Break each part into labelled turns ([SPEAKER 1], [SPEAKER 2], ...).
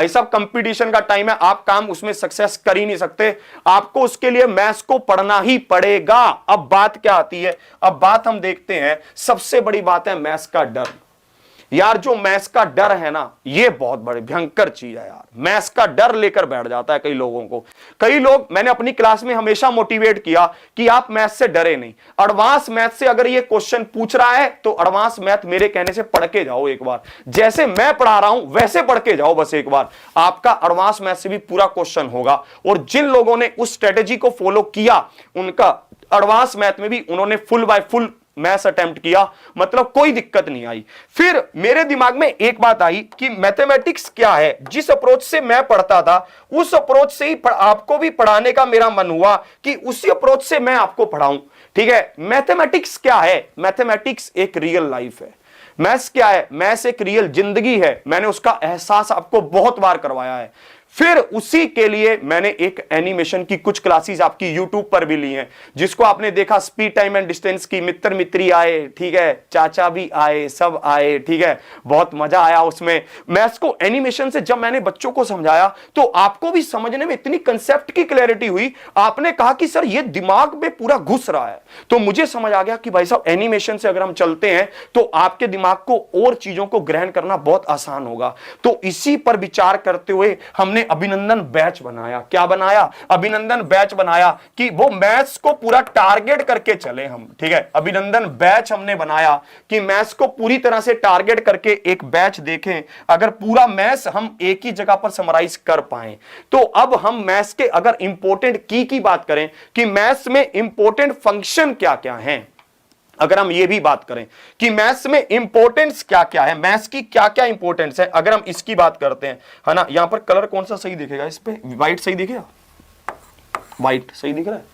[SPEAKER 1] भाई साहब कंपटीशन का टाइम है, आप काम उसमें सक्सेस कर ही नहीं सकते, आपको उसके लिए मैथ्स को पढ़ना ही पड़ेगा। अब बात क्या आती है, अब बात हम देखते हैं, सबसे बड़ी बात है मैथ्स का डर। यार जो मैथ्स का डर है ना, ये बहुत बड़ी भयंकर चीज है यार। मैथ्स का डर लेकर बैठ जाता है कई लोगों को। कई लोग, मैंने अपनी क्लास में हमेशा मोटिवेट किया कि आप मैथ्स से डरे नहीं, एडवांस मैथ से अगर ये क्वेश्चन पूछ रहा है तो एडवांस मैथ मेरे कहने से पढ़ के जाओ एक बार, जैसे मैं पढ़ा रहा हूं वैसे पढ़ के जाओ बस एक बार, आपका एडवांस मैथ से भी पूरा क्वेश्चन होगा। और जिन लोगों ने उस स्ट्रेटेजी को फॉलो किया, उनका एडवांस मैथ में भी उन्होंने full by full maths attempt किया, मतलब कोई दिक्कत नहीं आई। फिर मेरे दिमाग में एक बात आई कि मैथमेटिक्स क्या है, जिस अप्रोच से मैं पढ़ता था उस अप्रोच से ही आपको भी पढ़ाने का मेरा मन हुआ कि उसी अप्रोच से मैं आपको पढ़ाऊं। ठीक है, मैथमेटिक्स क्या है, मैथमेटिक्स एक रियल लाइफ है। मैथ्स क्या है, मैथ्स एक रियल जिंदगी है, मैंने उसका एहसास आपको बहुत बार करवाया है। फिर उसी के लिए मैंने एक एनिमेशन की कुछ क्लासेस आपकी यूट्यूब पर भी ली हैं, जिसको आपने देखा, स्पीड टाइम एंड डिस्टेंस की, मित्र मित्री आए, ठीक है, चाचा भी आए, सब आए, ठीक है, बहुत मजा आया उसमें। मैथ्स को एनिमेशन से जब मैंने बच्चों को समझाया तो आपको भी समझने में इतनी कंसेप्ट की क्लैरिटी हुई, आपने कहा कि सर ये दिमाग में पूरा घुस रहा है। तो मुझे समझ आ गया कि भाई साहब एनिमेशन से अगर हम चलते हैं तो आपके दिमाग को और चीजों को ग्रहण करना बहुत आसान होगा। तो इसी पर विचार करते हुए हमने अभिनंदन बैच बनाया। क्या बनाया, अभिनंदन बैच बनाया कि वो मैथ्स को पूरा टारगेट करके चले हम। ठीक है, अभिनंदन बैच हमने बनाया कि मैथ्स को पूरी तरह से टारगेट करके एक बैच देखें, अगर पूरा मैथ्स हम एक ही जगह पर समराइज कर पाए। तो अब हम मैथ्स के अगर इंपॉर्टेंट की बात करें कि मैथ्स में इंपॉर्टेंट फंक्शन क्या क्या हैं, अगर हम ये भी बात करें कि मैथ्स में इंपॉर्टेंस क्या क्या है, मैथ्स की क्या क्या इंपॉर्टेंस है, अगर हम इसकी बात करते हैं, है ना, यहां पर कलर कौन सा सही दिखेगा, इस पे व्हाइट सही दिखेगा, व्हाइट सही दिख रहा है।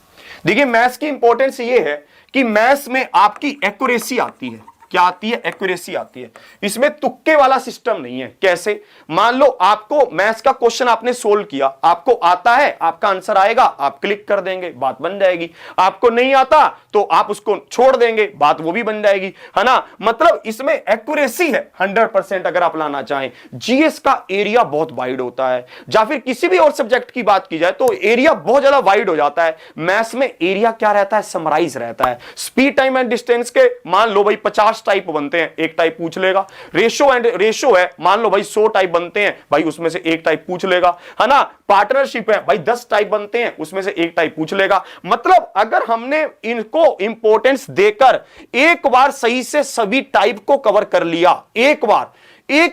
[SPEAKER 1] देखिए मैथ्स की इंपॉर्टेंस ये है कि मैथ्स में आपकी एक्यूरेसी आती है। क्या आती है, एक्यूरेसी आती है। इसमें तुक्के वाला सिस्टम नहीं है। कैसे, मान लो आपको मैथ्स का क्वेश्चन आपने सोल्व किया, आपको आता है, आपका आंसर आएगा, आप क्लिक कर देंगे, बात बन जाएगी। आपको नहीं आता तो आप उसको छोड़ देंगे, बात वो भी बन जाएगी, है ना। मतलब इसमें एक्यूरेसी है 100% अगर आप लाना चाहें। जीएस का एरिया बहुत वाइड होता है, या फिर किसी भी और सब्जेक्ट की बात की जाए तो एरिया बहुत ज्यादा वाइड हो जाता है। मैथ्स में एरिया क्या रहता है, समराइज रहता है। स्पीड टाइम एंड डिस्टेंस के मान लो भाई 50 टाइप बनते हैं, एक टाइप पूछ लेगा। रेशो है, मान लो भाई 100 टाइप बनते हैं, भाई उसमें से एक टाइप पूछ लेगा, है ना। पार्टनरशिप है भाई 10 टाइप बनते हैं, उसमें से एक टाइप पूछ लेगा। मतलब अगर हमने इनको इंपॉर्टेंस देकर एक बार सही से सभी टाइप को कवर कर लिया, एक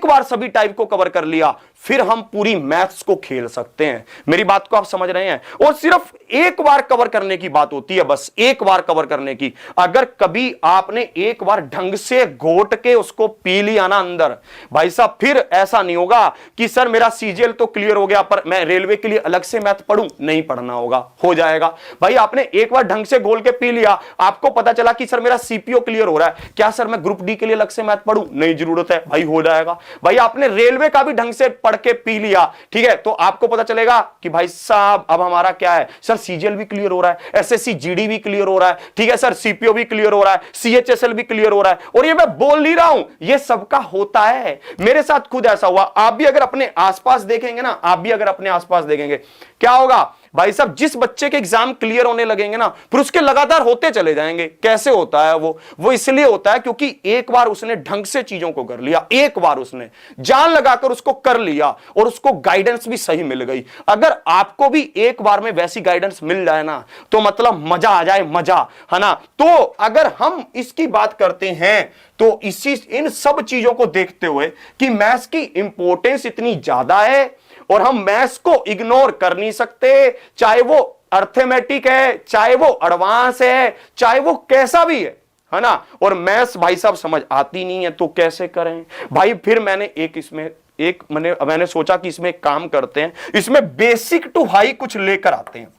[SPEAKER 1] बार सभी टाइप को कवर कर लिया, फिर हम पूरी मैथ्स को खेल सकते हैं। मेरी बात को आप समझ रहे हैं। और सिर्फ एक बार कवर करने की बात होती है, बस एक बार कवर करने की। अगर कभी आपने एक बार ढंग से घोट के उसको पी लिया ना अंदर, भाई साहब फिर ऐसा नहीं होगा कि सर मेरा सीजीएल तो क्लियर हो गया पर मैं रेलवे के लिए अलग से मैथ पढ़ूं, नहीं पढ़ना होगा, हो जाएगा। भाई आपने एक बार ढंग से घोल के पी लिया, आपको पता चला कि सर मेरा सीपीओ क्लियर हो रहा है, क्या सर मैं ग्रुप डी के लिए अलग से मैथ पढ़ूं, नहीं जरूरत है, भाई हो जाएगा। भाई आपने रेलवे का भी ढंग से के पी लिया, ठीक है, तो आपको पता चलेगा कि भाई साहब अब हमारा क्या है, सर सीजीएल भी क्लियर हो रहा है, एसएससी जीडी भी क्लियर हो रहा है, ठीक है सर, सीपीओ भी क्लियर हो रहा है, सीएचएसएल भी क्लियर हो रहा है। और ये मैं बोल नहीं रहा हूं, ये सबका होता है, मेरे साथ खुद ऐसा हुआ। आप भी अगर अपने आसपास देखेंगे ना, आप भी अगर अपने आसपास देखेंगे, क्या होगा भाई साहब, जिस बच्चे के एग्जाम क्लियर होने लगेंगे ना, फिर उसके लगातार होते चले जाएंगे। कैसे होता है वो इसलिए होता है क्योंकि एक बार उसने ढंग से चीजों को कर लिया, एक बार उसने जान लगाकर उसको कर लिया और उसको गाइडेंस भी सही मिल गई। अगर आपको भी एक बार में वैसी गाइडेंस मिल जाए ना, तो मतलब मजा आ जाए, मजा, है ना। तो अगर हम इसकी बात करते हैं तो इन सब चीजों को देखते हुए कि मैथ्स की इंपॉर्टेंस इतनी ज्यादा है और हम मैथ्स को इग्नोर कर नहीं सकते, चाहे वो अर्थमेटिक है, चाहे वो एडवांस है, चाहे वो कैसा भी है ना। और मैथ्स भाई साहब समझ आती नहीं है तो कैसे करें भाई। फिर मैंने सोचा कि इसमें एक काम करते हैं, इसमें बेसिक टू हाई कुछ लेकर आते हैं,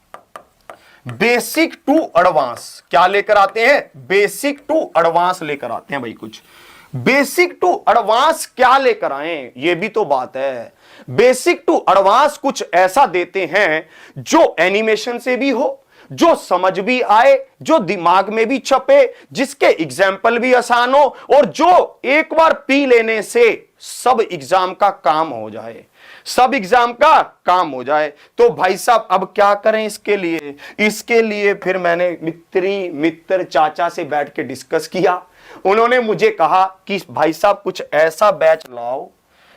[SPEAKER 1] बेसिक टू एडवांस। क्या लेकर आते हैं, बेसिक टू एडवांस लेकर आते हैं भाई। कुछ बेसिक टू एडवांस क्या लेकर आए, ये भी तो बात है। बेसिक टू एडवांस कुछ ऐसा देते हैं जो एनिमेशन से भी हो, जो समझ भी आए, जो दिमाग में भी छपे, जिसके एग्जाम्पल भी आसान हो और जो एक बार पी लेने से सब एग्जाम का काम हो जाए। सब एग्जाम का काम हो जाए। तो भाई साहब अब क्या करें इसके लिए फिर मैंने मित्र चाचा से बैठ के डिस्कस किया। उन्होंने मुझे कहा कि भाई साहब कुछ ऐसा बैच लाओ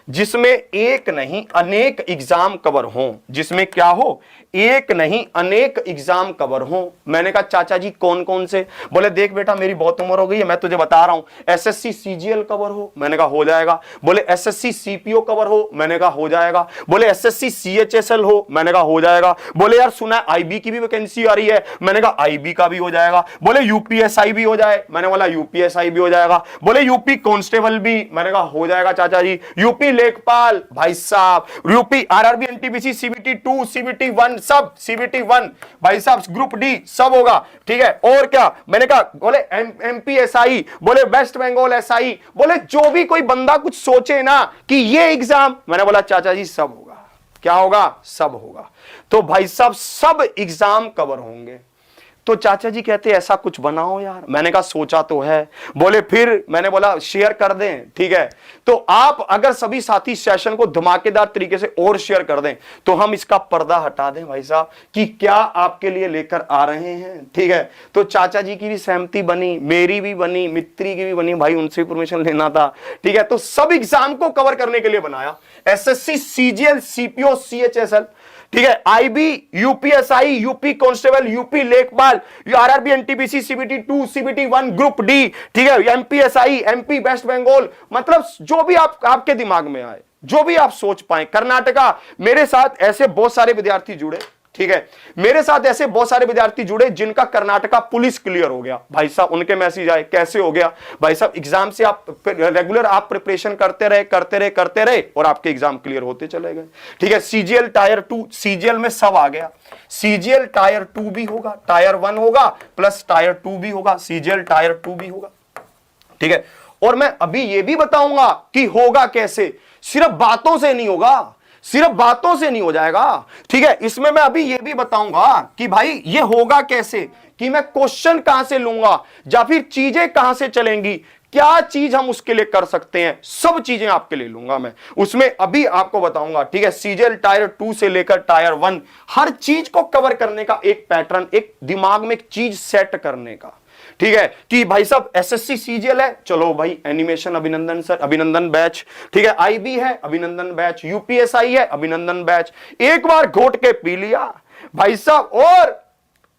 [SPEAKER 1] जिसमें एक नहीं अनेक एग्जाम कवर हों, जिसमें क्या हो, एक नहीं अनेक एग्जाम कवर हों। मैंने कहा चाचा जी कौन कौन से? बोले देख बेटा मेरी बहुत उम्र हो गई है, मैं तुझे बता रहा हूं। एसएससी सीजीएल कवर हो? मैंने कहा हो जाएगा। बोले एसएससी सीपीओ कवर हो? मैंने कहा हो जाएगा। बोले एसएससी सीएचएसएल हो? मैंने कहा हो जाएगा। बोले यार सुना आईबी की भी वैकेंसी आ रही है? मैंने कहा आईबी का भी हो जाएगा। बोले यूपीएसआई भी हो जाए? मैंने बोला यूपीएसआई भी हो जाएगा। बोले यूपी कांस्टेबल भी? मैंने कहा हो जाएगा चाचा जी। यूपी लेखपाल, भाई साहब UP RRB NTPC CBT 2 CBT 1 सब, सीबीटी 1 भाई साहब ग्रुप डी सब होगा, ठीक है। और क्या मैंने कहा? बोले एमपीएसआई, बोले वेस्ट बंगाल एसआई, बोले जो भी कोई बंदा कुछ सोचे ना कि ये एग्जाम, मैंने बोला चाचा जी सब होगा। क्या होगा? सब होगा। तो भाई साहब सब एग्जाम कवर होंगे। तो चाचा जी कहते ऐसा कुछ बनाओ यार। मैंने कहा सोचा तो है। बोले फिर? मैंने बोला शेयर कर दें, ठीक है। तो आप अगर सभी साथी सेशन को धमाकेदार तरीके से और शेयर कर दें तो हम इसका पर्दा हटा दें भाई साहब कि क्या आपके लिए लेकर आ रहे हैं, ठीक है। तो चाचा जी की भी सहमति बनी, मेरी भी बनी, मित्री की भी बनी, भाई उनसे परमिशन लेना था, ठीक है। तो सब एग्जाम को कवर करने के लिए बनाया। एसएससी सीजीएल सीपीओ सीएचएसएल, ठीक है, IB UPSI UP constable UP लेखपाल RRB NTPC CBT 2 CBT 1 group D, ठीक है, एमपीएसआई एमपी वेस्ट बंगाल, मतलब जो भी आपके दिमाग में आए, जो भी आप सोच पाए। कर्नाटका, मेरे साथ ऐसे बहुत सारे विद्यार्थी जुड़े, ठीक है, मेरे साथ ऐसे बहुत सारे विद्यार्थी जुड़े जिनका कर्नाटका पुलिस क्लियर हो गया। भाई साहब उनके मैसेज आए कैसे हो गया? भाई साहब एग्जाम से आप रेगुलर आप प्रिपरेशन करते रहे और आपके एग्जाम क्लियर होते चले गए, ठीक है। सीजीएल टायर 2, सीजीएल में सब आ गया। सीजीएल टायर 2 भी होगा, टायर 1 होगा प्लस टायर 2 भी होगा, सीजीएल टायर 2 भी होगा, ठीक है। और मैं अभी यह भी बताऊंगा कि होगा कैसे, सिर्फ बातों से नहीं होगा, सिर्फ बातों से नहीं हो जाएगा, ठीक है। इसमें मैं अभी यह भी बताऊंगा कि भाई ये होगा कैसे, कि मैं क्वेश्चन कहां से लूंगा या फिर चीजें कहां से चलेंगी, क्या चीज हम उसके लिए कर सकते हैं, सब चीजें आपके लिए लूंगा मैं, उसमें अभी आपको बताऊंगा, ठीक है। सीजीएल टायर 2 से लेकर टायर 1 हर चीज को कवर करने का एक पैटर्न, एक दिमाग में एक चीज सेट करने का, ठीक है। कि भाई साहब एसएससी सीजीएल है, चलो भाई एनिमेशन अभिनंदन सर, अभिनंदन बैच, ठीक है। आईबी है, अभिनंदन बैच, यूपीएसआई है, अभिनंदन बैच। एक बार घोट के पी लिया भाई साहब और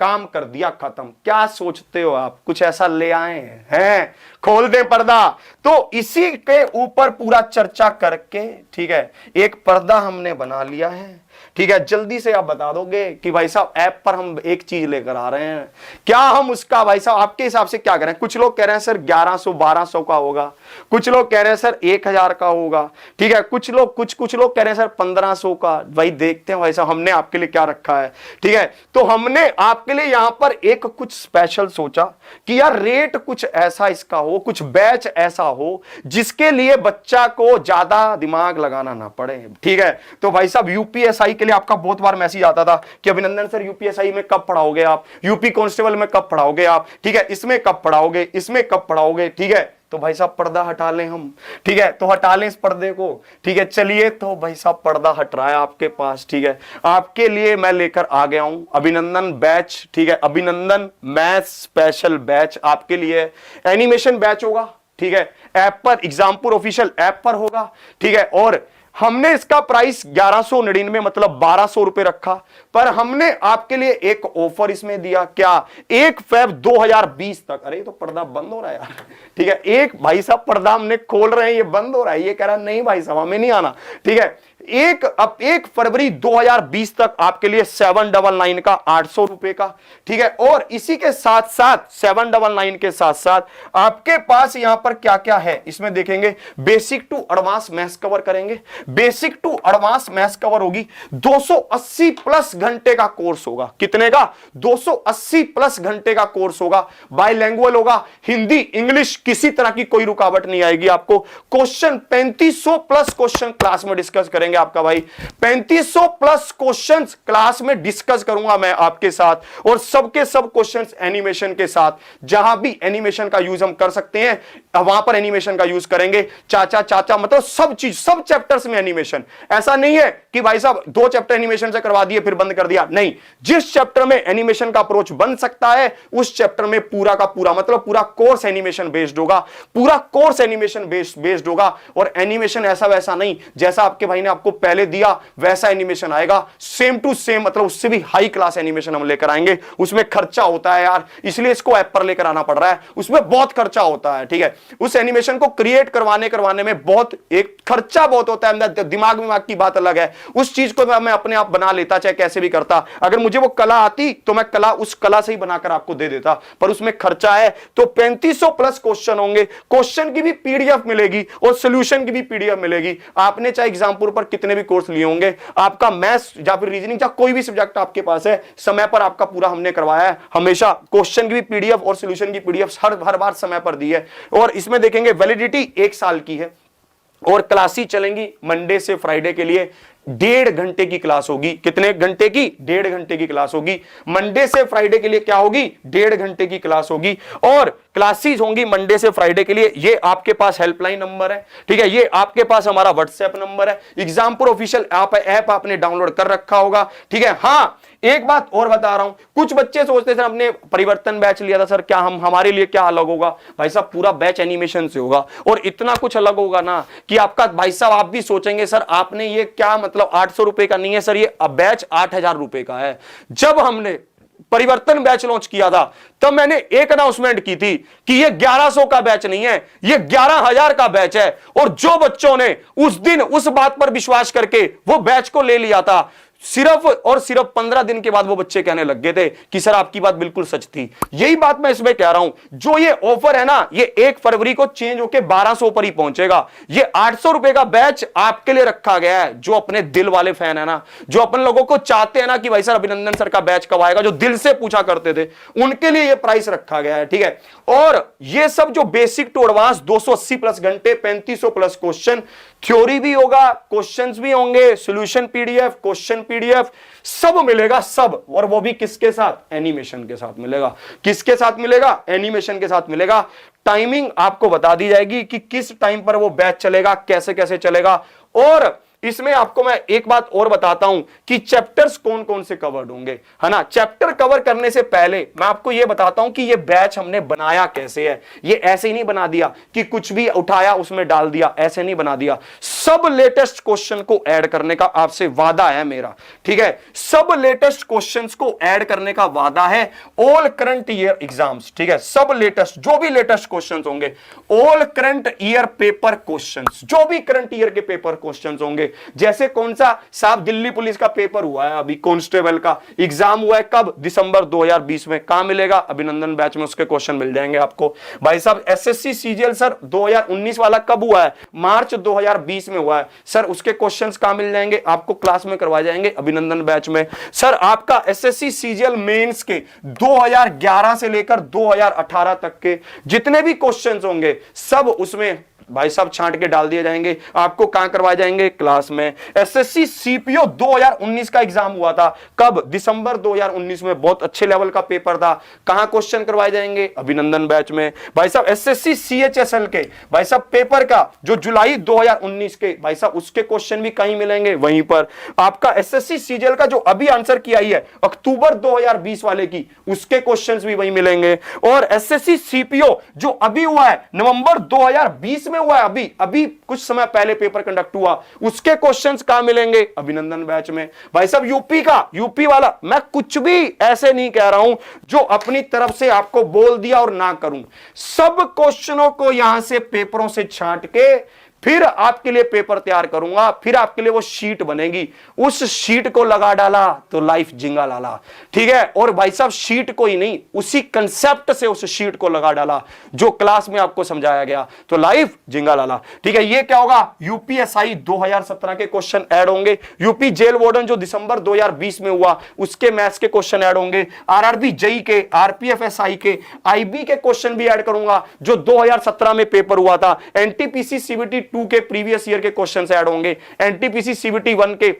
[SPEAKER 1] काम कर दिया खत्म। क्या सोचते हो आप, कुछ ऐसा ले आए हैं? खोल दे पर्दा। तो इसी के ऊपर पूरा चर्चा करके, ठीक है, एक पर्दा हमने बना लिया है, ठीक है। जल्दी से आप बता दोगे कि भाई साहब ऐप पर हम एक चीज लेकर आ रहे हैं, क्या हम उसका भाई साहब आपके हिसाब से क्या करें? कुछ लोग कह रहे हैं सर 1100 1200 का होगा, कुछ लोग कह रहे हैं सर 1000 का होगा, ठीक है। कुछ लोग कह रहे हैं सर 1500 का। भाई देखते हैं भाई साहब हमने आपके लिए क्या रखा है, ठीक है। तो हमने आपके लिए यहां पर एक कुछ स्पेशल सोचा कि यार रेट कुछ ऐसा इसका हो, कुछ बैच ऐसा हो जिसके लिए बच्चा को ज्यादा दिमाग लगाना ना पड़े, ठीक है। तो भाई साहब यूपीएसआई के लिए आपका बहुत बार मैसेज आता था कि अभिनंदन सर यूपीएसआई में कब पढ़ाओगे आप, यूपी कांस्टेबल में कब पढ़ाओगे आप, ठीक है, इसमें कब पढ़ाओगे, इसमें कब पढ़ाओगे, ठीक है। तो भाई साहब पर्दा हटा लें हम, ठीक है। तो हटा लें इस पर्दे को, ठीक है। चलिए तो भाई साहब पर्दा हट रहा है आपके पास, ठीक है। आपके लिए मैं लेकर आ गया हूं अभिनंदन बैच, ठीक है, अभिनंदन मैथ स्पेशल बैच आपके लिए। एनिमेशन बैच होगा, ठीक है, ऐप पर, एग्जामपुर ऑफिशियल ऐप पर होगा, ठीक है। और हमने इसका प्राइस 1199 मतलब 1200 रुपए रखा, पर हमने आपके लिए एक ऑफर इसमें दिया, क्या? 1 फेब 2020 तक। अरे तो पर्दा बंद हो रहा है यार, ठीक है। एक भाई साहब पर्दा हमने खोल रहे हैं, ये बंद हो रहा है, ये कह रहा नहीं भाई साहब हमें नहीं आना, ठीक है। 1 फरवरी 2020 तक आपके लिए 799 का 800 रुपए का, ठीक है। और इसी के साथ साथ 799 के साथ साथ आपके पास यहां पर क्या क्या है इसमें देखेंगे। Basic to advance maths cover करेंगे, basic to advance maths cover होगी। 280 प्लस घंटे का कोर्स होगा। कितने का? 280 प्लस घंटे का कोर्स होगा। बाइलैंग्वेज होगा, हिंदी इंग्लिश, किसी तरह की कोई रुकावट नहीं आएगी आपको। क्वेश्चन 3500 प्लस क्वेश्चन क्लास में डिस्कस करेंगे आपका भाई। 3500 प्लस क्वेश्चंस क्लास में डिस्कस करूंगा मैं आपके साथ, और सबके सब क्वेश्चंस एनिमेशन के साथ। जहां भी एनिमेशन का यूज हम कर सकते हैं वहां पर एनिमेशन का यूज करेंगे। चाचा चाचा मतलब सब चीज, सब चैप्टर्स में एनिमेशन। ऐसा नहीं है कि भाई साहब 2 चैप्टर एनिमेशन से करवा दिए फिर बंद कर दिया, नहीं। जिस चैप्टर में एनिमेशन का अप्रोच बन सकता है उस चैप्टर में पूरा का पूरा मतलब पूरा कोर्स एनिमेशन बेस्ड होगा, पूरा कोर्स एनिमेशन बेस्ड होगा। और एनिमेशन ऐसा वैसा नहीं, जैसा आपके भाई ने आपको पहले दिया वैसा एनिमेशन आएगा, सेम टू सेम, मतलब उससे भी हाई क्लास एनिमेशन हम लेकर आएंगे। उसमें खर्चा होता है यार, इसलिए इसको ऐप पर लेकर आना पड़ रहा है, उसमें बहुत खर्चा होता है, ठीक है। उस एनिमेशन को क्रिएट करवाने में बहुत एक खर्चा बहुत होता है, दिमाग की बात अलग है। उस चीज को मैं अपने आप बना लेता, चाहे कैसे भी करता। अगर मुझे वो कला आती तो मैं उस कला से ही बनाकर आपको दे देता, पर उसमें खर्चा है। तो 3500 प्लस क्वेश्चन होंगे, क्वेश्चन की भी पीडीएफ मिलेगी और सॉल्यूशन की भी पीडीएफ मिलेगी। आपने चाहे एग्जाम्पल पर कितने भी कोर्स लिए होंगे, आपका मैथ्स या फिर रीजनिंग या कोई भी सब्जेक्ट आपके पास है, समय पर आपका पूरा हमने करवाया है। हमेशा क्वेश्चन की भी पीडीएफ और सॉल्यूशन की पीडीएफ हर बार समय पर दी है। और इसमें देखेंगे वैलिडिटी 1 साल की है, और क्लासेस चलेंगी मंडे से फ्राइडे के लिए। 1.5 घंटे की क्लास होगी। कितने घंटे की? 1.5 घंटे की क्लास होगी। मंडे से फ्राइडे के लिए क्या होगी? 1.5 घंटे की क्लास होगी। और क्लासेस होंगी मंडे से फ्राइडे के लिए। ये आपके पास हेल्पलाइन नंबर है, ठीक है, ये आपके पास हमारा व्हाट्सएप नंबर है। एग्जामपुर ऑफिशियल ऐप आपने डाउनलोड कर रखा होगा, ठीक है। हां, एक बात और बता रहा हूं, कुछ बच्चे सोचते थे हमने परिवर्तन बैच लिया था सर, क्या हमारे लिए क्या अलग होगा? भाई साहब पूरा बैच एनिमेशन से होगा, और इतना कुछ अलग होगा ना कि आपका भाई साहब आप भी सोचेंगे सर आपने ये क्या, मतलब 800 रुपए का नहीं है सर, ये बैच 8000 रुपए का है। जब हमने परिवर्तन बैच लॉन्च किया था तब मैंने एक अनाउंसमेंट की थी कि ये 1100 का बैच नहीं है, ये 11000 का बैच है। और जो बच्चों ने उस दिन उस बात पर विश्वास करके वो बैच को ले लिया था, सिर्फ और सिर्फ 15 दिन के बाद वो बच्चे कहने लग गए थे कि सर आपकी बात बिल्कुल सच थी। यही बात मैं इसमें कह रहा हूं, जो ये ऑफर है ना, ये 1 फरवरी को चेंज होकर 1200 पर ही पहुंचेगा। ये 800 रुपए का बैच आपके लिए रखा गया है। जो अपने दिल वाले फैन है ना, जो अपन लोगों को चाहते हैं ना कि भाई सर अभिनंदन सर का बैच कब आएगा, जो दिल से पूछा करते थे, उनके लिए ये प्राइस रखा गया है, ठीक है। और ये सब जो बेसिक टू एडवांस 280 प्लस घंटे, 3500 प्लस क्वेश्चन, थ्योरी भी होगा, क्वेश्चंस भी होंगे, सॉल्यूशन पीडीएफ, क्वेश्चन पीडीएफ, सब मिलेगा सब। और वो भी किसके साथ? एनिमेशन के साथ मिलेगा। किसके साथ मिलेगा? एनिमेशन के साथ मिलेगा। टाइमिंग आपको बता दी जाएगी कि किस टाइम पर वो बैच चलेगा, कैसे कैसे चलेगा। और इसमें आपको मैं एक बात और बताता हूं कि चैप्टर्स कौन कौन से कवर्ड होंगे, है ना। चैप्टर कवर करने से पहले मैं आपको यह बताता हूं कि यह बैच हमने बनाया कैसे है। ये ऐसे ही नहीं बना दिया कि कुछ भी उठाया उसमें डाल दिया, ऐसे नहीं बना दिया। सब लेटेस्ट क्वेश्चन को ऐड करने का आपसे वादा है मेरा, ठीक है। सब लेटेस्ट क्वेश्चंस को ऐड करने का वादा है। ऑल करंट ईयर एग्जाम्स, ठीक है, सब लेटेस्ट, जो भी लेटेस्ट क्वेश्चंस होंगे, all current year paper questions, जो भी करंट ईयर के पेपर क्वेश्चंस होंगे। जैसे कौन सा साहब, दिल्ली पुलिस का पेपर हुआ है अभी, कांस्टेबल का एग्जाम हुआ है कब? दिसंबर 2020 में। कहां मिलेगा? अभिनंदन बैच में उसके क्वेश्चन मिल जाएंगे आपको। भाई साहब एसएससी सीजीएल सर 2019 वाला कब हुआ है? मार्च 2020 में हुआ है सर, उसके क्वेश्चंस कहां मिल जाएंगे? आपको क्लास में करवाए जाएंगे अभिनंदन बैच में। सर आपका एसएससी सीजीएल मेंस के 2011 से लेकर 2018 तक के जितने भी क्वेश्चंस होंगे सब उसमें भाई साहब छांट के डाल दिए जाएंगे। आपको कहां करवाए जाएंगे? क्लास में। एसएससी सीपीओ 2019 का एग्जाम हुआ था कब? दिसंबर 2019 में। बहुत अच्छे लेवल का पेपर था। कहां क्वेश्चन करवाए जाएंगे? अभिनंदन बैच में। भाई साहब एसएससी सीएचएसएल के भाई साहब पेपर का जो जुलाई 2019 के, भाई साहब उसके क्वेश्चन भी कहीं मिलेंगे वहीं पर। आपका एसएससी सीजीएल का जो अभी आंसर किया ही है अक्टूबर 2020 वाले की, उसके क्वेश्चंस भी वहीं मिलेंगे। और एसएससी सीपीओ जो अभी हुआ है नवंबर 2020 में हुआ है, अभी कुछ समय पहले पेपर कंडक्ट हुआ, उसके क्वेश्चंस कहां मिलेंगे? अभिनंदन बैच में। भाई साहब यूपी वाला, मैं कुछ भी ऐसे नहीं कह रहा हूं जो अपनी तरफ से आपको बोल दिया और ना करूं। सब क्वेश्चनों को यहां से पेपरों से छांट के फिर आपके लिए पेपर तैयार करूंगा, फिर आपके लिए वो शीट बनेगी। उस शीट को लगा डाला तो लाइफ जिंगा लाला, ठीक है। और भाई साहब शीट को ही नहीं, उसी कंसेप्ट से उस शीट को लगा डाला जो क्लास में आपको समझाया गया, तो लाइफ जिंगा लाला, ठीक है। ये क्या होगा? यूपीएसआई 2017 के क्वेश्चन ऐड होंगे। यूपी जेल वार्डन जो दिसंबर 2020 में हुआ, उसके मैथ्स के क्वेश्चन ऐड होंगे। आरआरबी जेई के, आरपीएफएसआई के, आईबी के क्वेश्चन भी ऐड करूंगा जो 2017 में पेपर हुआ था। एनटीपीसी सीबीटी 2 के प्रीवियस ईयर के क्वेश्चन ऐड होंगे, एनटीपीसी सीबीटी 1 के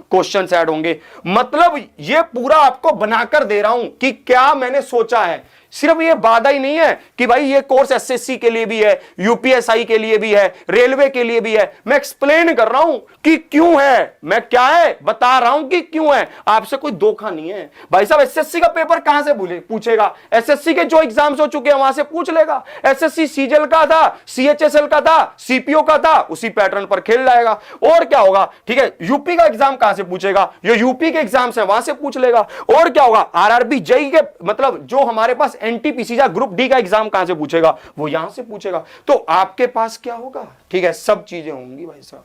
[SPEAKER 1] क्वेश्चंस ऐड होंगे। मतलब ये पूरा आपको बनाकर दे रहा हूं कि क्या मैंने सोचा है। सिर्फ ये वादा ही नहीं है कि भाई ये कोर्स एसएससी के लिए भी है, यूपीएसआई के लिए भी है, रेलवे के लिए भी है। मैं एक्सप्लेन कर रहा हूं कि क्यों है, मैं क्या है बता रहा हूं कि क्यों है। आपसे कोई धोखा नहीं है भाई साहब। एसएससी का पेपर कहां से पूछेगा? एसएससी के जो एग्जाम्स हो चुके हैं वहां से पूछ लेगा। एसएससी सीजीएल का था, सीएचएसएल का था, सीपीओ का था, उसी पैटर्न पर खेल जाएगा। और क्या होगा, ठीक है, यूपी का एग्जाम कहां से पूछेगा? ये यूपी के एग्जाम्स है वहां से पूछ लेगा। और क्या होगा, आरआरबी जेईई के मतलब जो हमारे पास एनटीपीसी या ग्रुप डी का एग्जाम कहां से पूछेगा? वो यहां से पूछेगा। तो आपके पास क्या होगा, ठीक है, सब चीजें होंगी भाई साहब,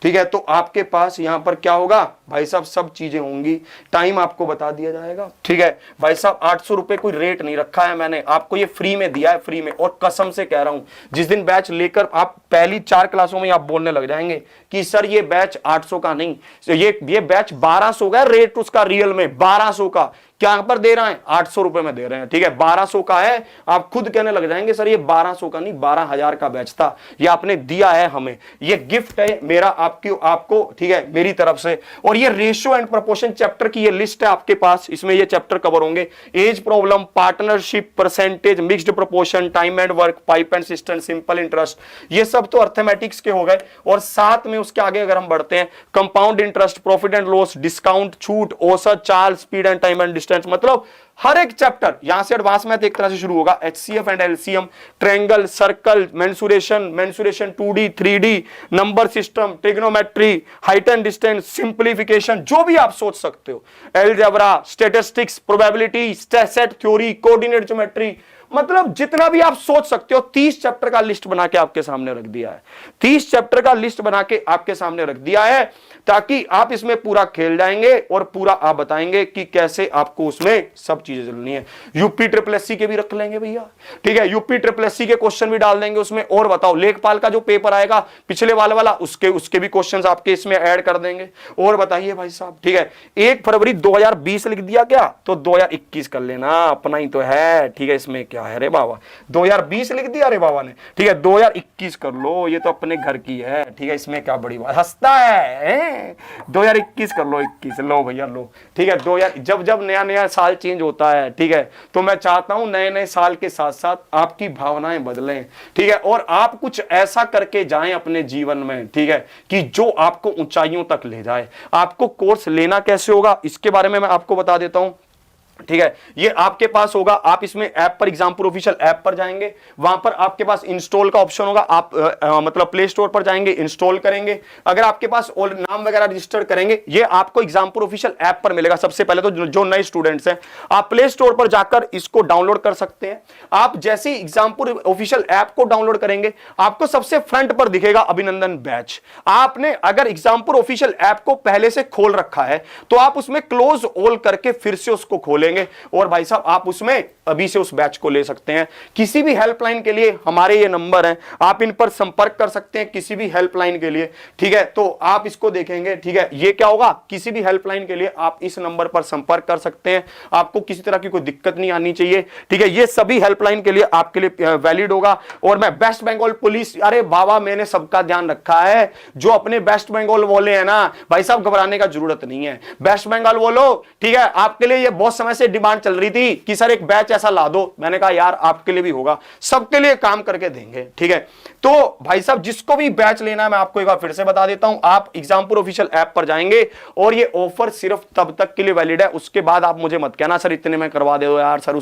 [SPEAKER 1] ठीक है। तो आपके पास यहां पर क्या होगा भाई साहब, सब चीजें होंगी। टाइम आपको बता दिया जाएगा, ठीक है भाई साहब। 800 रुपए कोई रेट नहीं रखा है मैंने, आपको ये फ्री में दिया है, फ्री में। और कसम से कह रहा हूं, जिस दिन बैच लेकर आप पहली 4 क्लासों में आप बोलने लग जाएंगे कि सर ये बैच 800 का नहीं, ये बैच 1200 का रेट, उसका रियल में 1200 का क्या पर दे रहा है, 800 रुपए में दे रहे हैं, ठीक है। 1200 का है, आप खुद कहने लग जाएंगे सर ये 1200 का नहीं 12,000 का बैच था, ये आपने दिया है हमें, ये गिफ्ट है मेरा आपको, ठीक है, मेरी तरफ से। और ये रेशियो एंड प्रोपोर्शन चैप्टर की ये लिस्ट है आपके पास, इसमें ये चैप्टर कवर होंगे। Age problem, partnership, percentage, mixed proportion, time and work, pipe and system, simple interest, ये सब तो अर्थमेटिक्स के हो गए। और साथ में उसके आगे अगर हम बढ़ते हैं, compound interest, profit and loss, discount, छूट, औसत, चाल, speed and time and distance, मतलब हर एक चैप्टर यहां से एडवांस मैथ एक तरह से शुरू होगा। HCF and LCM, triangle, circle, mensuration 2D 3D, number system, trigonometry, height and distance, simplification, जो भी आप सोच सकते हो, algebra, statistics, probability, set theory, coordinate geometry, मतलब जितना भी आप सोच सकते हो 30 चैप्टर का लिस्ट बना के आपके सामने रख दिया है। 30 चैप्टर का लिस्ट बना के आपके सामने रख दिया है ताकि आप इसमें पूरा खेल जाएंगे और पूरा आप बताएंगे कि कैसे आपको उसमें सब चीजें चलनी है। यूपी ट्रिपल एससी के भी रख लेंगे भैया, ठीक है, यूपी ट्रिपल एससी के क्वेश्चन भी डाल देंगे उसमें। और बताओ लेखपाल का जो पेपर आएगा पिछले वाला उसके भी क्वेश्चंस आपके इसमें ऐड कर देंगे। और बताइए भाई साहब, ठीक है, 1 फरवरी 2020 लिख दिया क्या, तो 2021 कर लेना, अपना ही तो है, ठीक है। इसमें क्या है रे बाबा, 2020 लिख दिया रे बाबा ने, ठीक है, 2021 कर लो, ये तो अपने घर की है, ठीक है, इसमें क्या बड़ी बात, हंसता है 2021 कर लो, 21 लो भैया लो, ठीक है। 2000 जब नया नया साल चेंज होता है, ठीक है, तो मैं चाहता हूं नए नए साल के साथ साथ आपकी भावनाएं बदलें, ठीक है, और आप कुछ ऐसा करके जाएं अपने जीवन में, ठीक है, कि जो आपको ऊंचाइयों तक ले जाए। आपको कोर्स लेना कैसे होगा इसके बारे में मैं आपको बता देता हूं, ठीक है। ये आपके पास होगा, आप इसमें ऐप पर एग्जामपुर ऑफिशियल ऐप पर जाएंगे, वहां पर आपके पास इंस्टॉल का ऑप्शन होगा, आप मतलब प्ले स्टोर पर जाएंगे, इंस्टॉल करेंगे। अगर आपके पास नाम वगैरह रजिस्टर करेंगे, ये आपको एग्जामपुर ऑफिशियल ऐप पर मिलेगा। सबसे पहले तो जो नए स्टूडेंट्स हैं, आप प्ले स्टोर पर जाकर इसको डाउनलोड कर सकते हैं। आप जैसे ही एग्जामपुर ऑफिशियल ऐप को डाउनलोड करेंगे, आपको सबसे फ्रंट पर दिखेगा अभिनंदन बैच। आपने अगर एग्जामपुर ऑफिशियल ऐप को पहले से खोल रखा है तो आप उसमें क्लोज ऑल करके फिर से उसको खोलेंगे, और भाई साहब आप उसमें अभी से उस बैच को ले सकते हैं। किसी भी हेल्पलाइन के लिए हमारे ये नंबर हैं, आप इन पर संपर्क कर सकते हैं किसी भी हेल्पलाइन के लिए, ठीक है। तो आप इसको देखेंगे, ठीक है, ये क्या होगा, किसी भी हेल्पलाइन के लिए आप इस नंबर पर संपर्क कर सकते हैं। आपको किसी तरह की कोई दिक्कत नहीं आनी चाहिए, ठीक है। ये सभी हेल्पलाइन के लिए आपके लिए वैलिड होगा। और मैं वेस्ट बंगाल पुलिस, अरे बाबा मैंने सबका ध्यान रखा है। जो अपने वेस्ट बंगाल वाले हैं ना भाई साहब, घबराने का जरूरत नहीं है। वेस्ट बंगाल वालों, ठीक है, आपके लिए ये बहुत समय से डिमांड चल रही थी कि सर एक बैच ऐसा ला दो। मैंने कहा यार आपके लिए भी होगा, सबके लिए काम करके देंगे, ठीक है। तो भाई साहब जिसको भी बैच लेना है, मैं आपको एक बार फिर से बता देता हूं, आप एग्जामपुर ऑफिशियल ऐप पर जाएंगे और ये ऑफर सिर्फ तब तक के लिए वैलिड है। उसके बाद आप मुझे मत कहना सर इतने में करवा दो यार, सर